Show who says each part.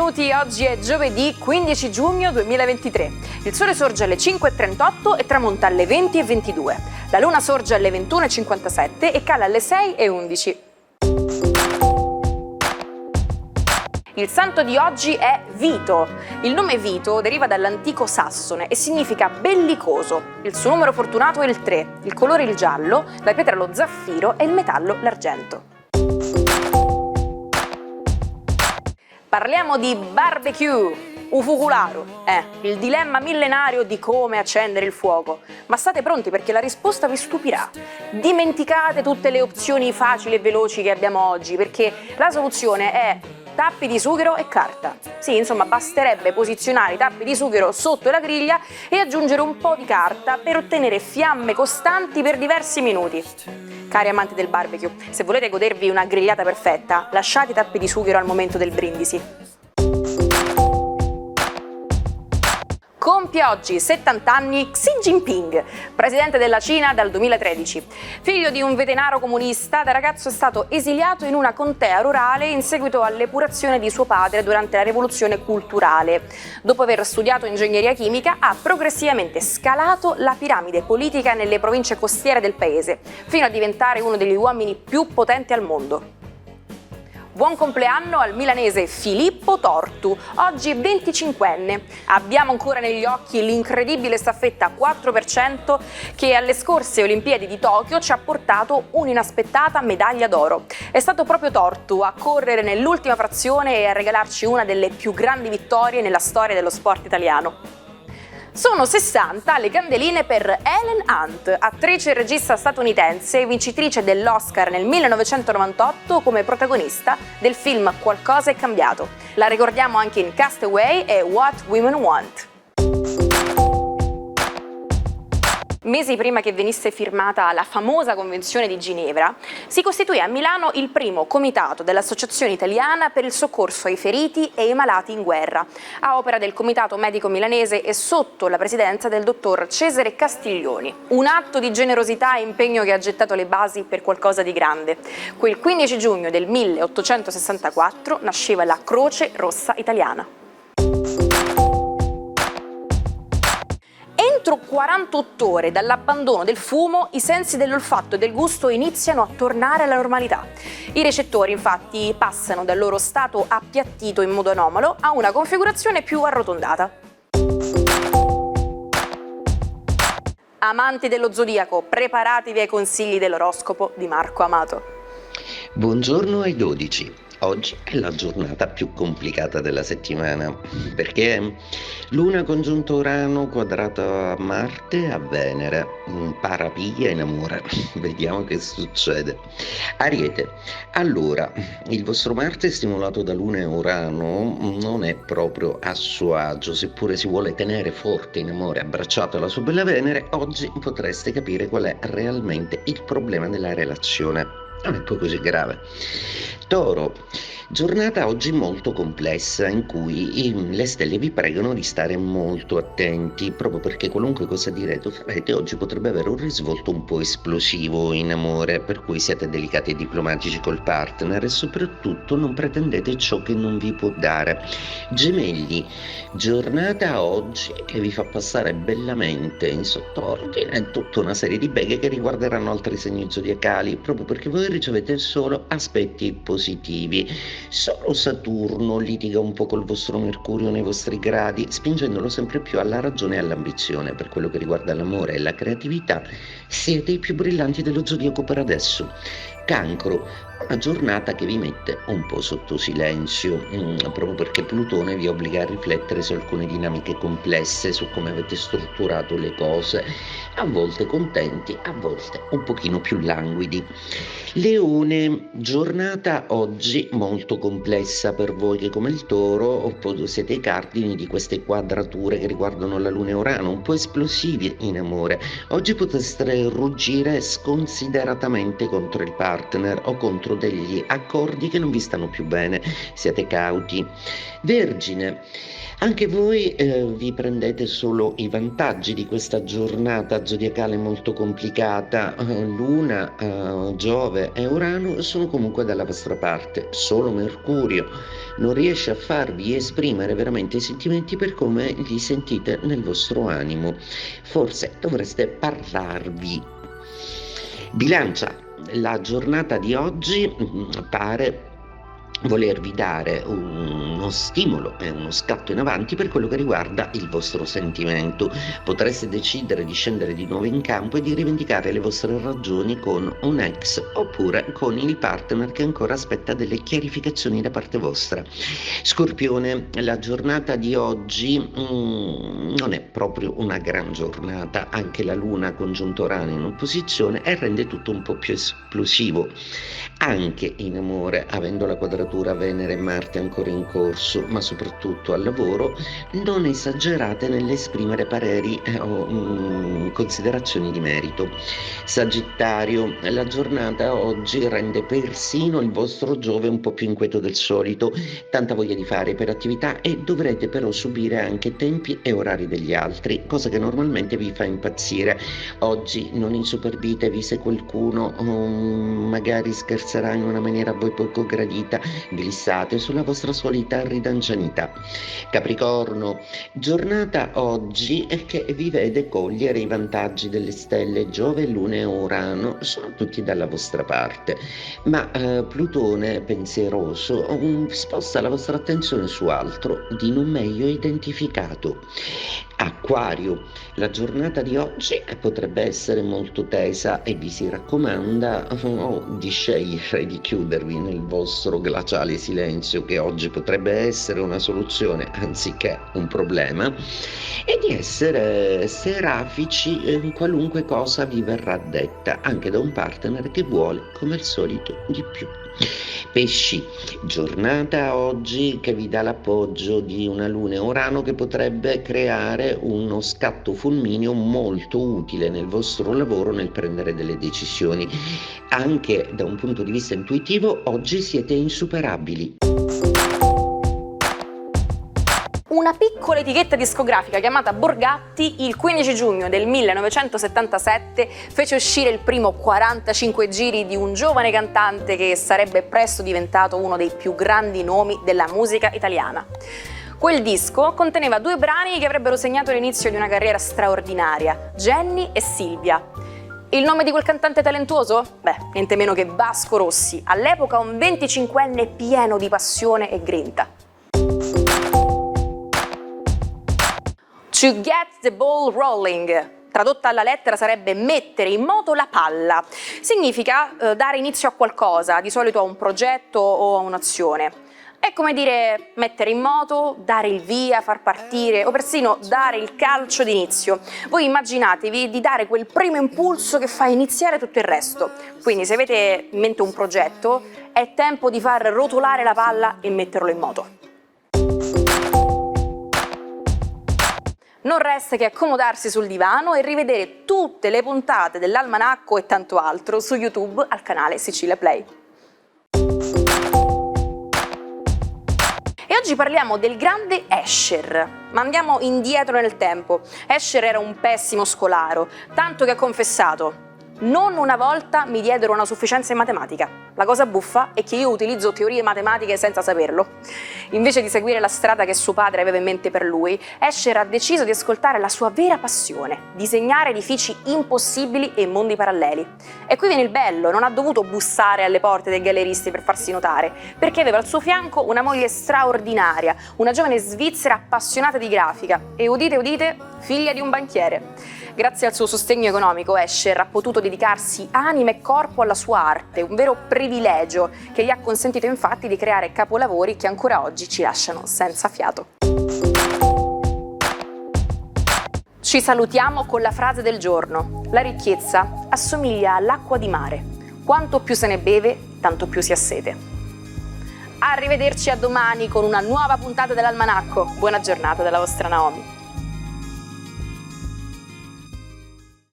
Speaker 1: benvenuti. Oggi è giovedì 15 giugno 2023. Il sole sorge alle 5:38 e tramonta alle 20:22. La luna sorge alle 21:57 e cala alle 6:11. Il santo di oggi è Vito. Il nome Vito deriva dall'antico sassone e significa bellicoso. Il suo numero fortunato è il 3, il colore il giallo, la pietra lo zaffiro e il metallo l'argento. Parliamo di barbecue, ufucularo, il dilemma millenario di come accendere il fuoco. Ma state pronti perché la risposta vi stupirà. Dimenticate tutte le opzioni facili e veloci che abbiamo oggi, perché la soluzione è tappi di sughero e carta. Sì, insomma, basterebbe posizionare i tappi di sughero sotto la griglia e aggiungere un po' di carta per ottenere fiamme costanti per diversi minuti. Cari amanti del barbecue, se volete godervi una grigliata perfetta, lasciate i tappi di sughero al momento del brindisi. Compie oggi 70 anni Xi Jinping, presidente della Cina dal 2013. Figlio di un veterano comunista, da ragazzo è stato esiliato in una contea rurale in seguito all'epurazione di suo padre durante la rivoluzione culturale. Dopo aver studiato ingegneria chimica, ha progressivamente scalato la piramide politica nelle province costiere del paese, fino a diventare uno degli uomini più potenti al mondo. Buon compleanno al milanese Filippo Tortu, oggi 25enne. Abbiamo ancora negli occhi l'incredibile staffetta 4% che alle scorse Olimpiadi di Tokyo ci ha portato un'inaspettata medaglia d'oro. È stato proprio Tortu a correre nell'ultima frazione e a regalarci una delle più grandi vittorie nella storia dello sport italiano. Sono 60 le candeline per Helen Hunt, attrice e regista statunitense, vincitrice dell'Oscar nel 1998 come protagonista del film Qualcosa è cambiato. La ricordiamo anche in Castaway e What Women Want. Mesi prima che venisse firmata la famosa Convenzione di Ginevra, si costituì a Milano il primo comitato dell'Associazione Italiana per il soccorso ai feriti e ai malati in guerra, a opera del Comitato Medico Milanese e sotto la presidenza del dottor Cesare Castiglioni. Un atto di generosità e impegno che ha gettato le basi per qualcosa di grande. Quel 15 giugno del 1864 nasceva la Croce Rossa Italiana. Entro 48 ore dall'abbandono del fumo, i sensi dell'olfatto e del gusto iniziano a tornare alla normalità. I recettori, infatti, passano dal loro stato appiattito in modo anomalo a una configurazione più arrotondata. Amanti dello zodiaco, preparatevi ai consigli dell'oroscopo di Marco Amato.
Speaker 2: Buongiorno ai 12. Oggi è la giornata più complicata della settimana perché Luna congiunto Urano quadrata a Marte e a Venere, parapiglia in amore. Vediamo che succede. Ariete, allora, il vostro Marte stimolato da Luna e Urano non è proprio a suo agio, seppure si vuole tenere forte in amore abbracciato alla sua bella Venere. Oggi potreste capire qual è realmente il problema della relazione. Non è poi così grave. Toro, giornata oggi molto complessa in cui le stelle vi pregano di stare molto attenti, proprio perché qualunque cosa direte o farete oggi potrebbe avere un risvolto un po' esplosivo in amore, per cui siate delicati e diplomatici col partner e soprattutto non pretendete ciò che non vi può dare. Gemelli, giornata oggi che vi fa passare bellamente in sottordine tutta una serie di beghe che riguarderanno altri segni zodiacali, proprio perché voi ricevete solo aspetti positivi. Solo Saturno litiga un po' col vostro Mercurio nei vostri gradi, spingendolo sempre più alla ragione e all'ambizione. Per quello che riguarda l'amore e la creatività, siete i più brillanti dello zodiaco per adesso. Cancro, una giornata che vi mette un po' sotto silenzio, proprio perché Plutone vi obbliga a riflettere su alcune dinamiche complesse, su come avete strutturato le cose, a volte contenti, a volte un pochino più languidi. Leone, giornata oggi molto complessa per voi che come il Toro siete i cardini di queste quadrature che riguardano la Luna e Urano, un po' esplosivi in amore. Oggi potreste ruggire sconsideratamente contro il partner o contro degli accordi che non vi stanno più bene, siate cauti. Vergine, anche voi vi prendete solo i vantaggi di questa giornata zodiacale molto complicata. Luna, Giove e Urano sono comunque dalla vostra parte, solo Mercurio non riesce a farvi esprimere veramente i sentimenti per come li sentite nel vostro animo. Forse dovreste parlarvi. Bilancia, la giornata di oggi pare volervi dare uno stimolo e uno scatto in avanti per quello che riguarda il vostro sentimento. Potreste decidere di scendere di nuovo in campo e di rivendicare le vostre ragioni con un ex oppure con il partner che ancora aspetta delle chiarificazioni da parte vostra. Scorpione, la giornata di oggi non è proprio una gran giornata, anche la Luna congiunto Urano in opposizione e rende tutto un po' più esplosivo. Anche in amore, avendo la quadratura Venere e Marte ancora in corso, ma soprattutto al lavoro, non esagerate nell'esprimere pareri o considerazioni di merito. Sagittario, la giornata oggi rende persino il vostro Giove un po' più inquieto del solito, tanta voglia di fare per attività e dovrete però subire anche tempi e orari degli altri, cosa che normalmente vi fa impazzire. Oggi non insuperbitevi se qualcuno magari scherzerà in una maniera a voi poco gradita, glissate sulla vostra solita ridancianità. Capricorno, giornata oggi che vi vede cogliere i vantaggi delle stelle. Giove, Luna e Urano sono tutti dalla vostra parte, ma Plutone pensieroso sposta la vostra attenzione su altro di non meglio identificato. Acquario, la giornata di oggi potrebbe essere molto tesa e vi si raccomanda di scegliere di chiudervi nel vostro glaciale silenzio, che oggi potrebbe essere una soluzione anziché un problema, e di essere serafici in qualunque cosa vi verrà detta, anche da un partner che vuole come al solito di più. Pesci, giornata oggi che vi dà l'appoggio di una Luna e Urano che potrebbe creare uno scatto fulmineo molto utile nel vostro lavoro nel prendere delle decisioni. Anche da un punto di vista intuitivo oggi siete insuperabili.
Speaker 1: Una piccola etichetta discografica chiamata Borgatti il 15 giugno del 1977 fece uscire il primo 45 giri di un giovane cantante che sarebbe presto diventato uno dei più grandi nomi della musica italiana. Quel disco conteneva 2 brani che avrebbero segnato l'inizio di una carriera straordinaria, Jenny e Silvia. Il nome di quel cantante talentuoso? Niente meno che Vasco Rossi, all'epoca un 25enne pieno di passione e grinta. To get the ball rolling, tradotta alla lettera sarebbe mettere in moto la palla. Significa dare inizio a qualcosa, di solito a un progetto o a un'azione. È come dire mettere in moto, dare il via, far partire o persino dare il calcio d'inizio. Voi immaginatevi di dare quel primo impulso che fa iniziare tutto il resto. Quindi se avete in mente un progetto, è tempo di far rotolare la palla e metterlo in moto. Non resta che accomodarsi sul divano e rivedere tutte le puntate dell'Almanacco e tanto altro su YouTube al canale Sicilia Play. E oggi parliamo del grande Escher, ma andiamo indietro nel tempo. Escher era un pessimo scolaro, tanto che ha confessato: non una volta mi diedero una sufficienza in matematica. La cosa buffa è che io utilizzo teorie matematiche senza saperlo. Invece di seguire la strada che suo padre aveva in mente per lui, Escher ha deciso di ascoltare la sua vera passione, disegnare edifici impossibili e mondi paralleli. E qui viene il bello, non ha dovuto bussare alle porte dei galleristi per farsi notare, perché aveva al suo fianco una moglie straordinaria, una giovane svizzera appassionata di grafica e, udite udite, figlia di un banchiere. Grazie al suo sostegno economico, Escher ha potuto dedicarsi anima e corpo alla sua arte, un vero privilegio che gli ha consentito infatti di creare capolavori che ancora oggi ci lasciano senza fiato. Ci salutiamo con la frase del giorno: la ricchezza assomiglia all'acqua di mare, quanto più se ne beve, tanto più si ha sete. Arrivederci a domani con una nuova puntata dell'Almanacco. Buona giornata dalla vostra Naomi.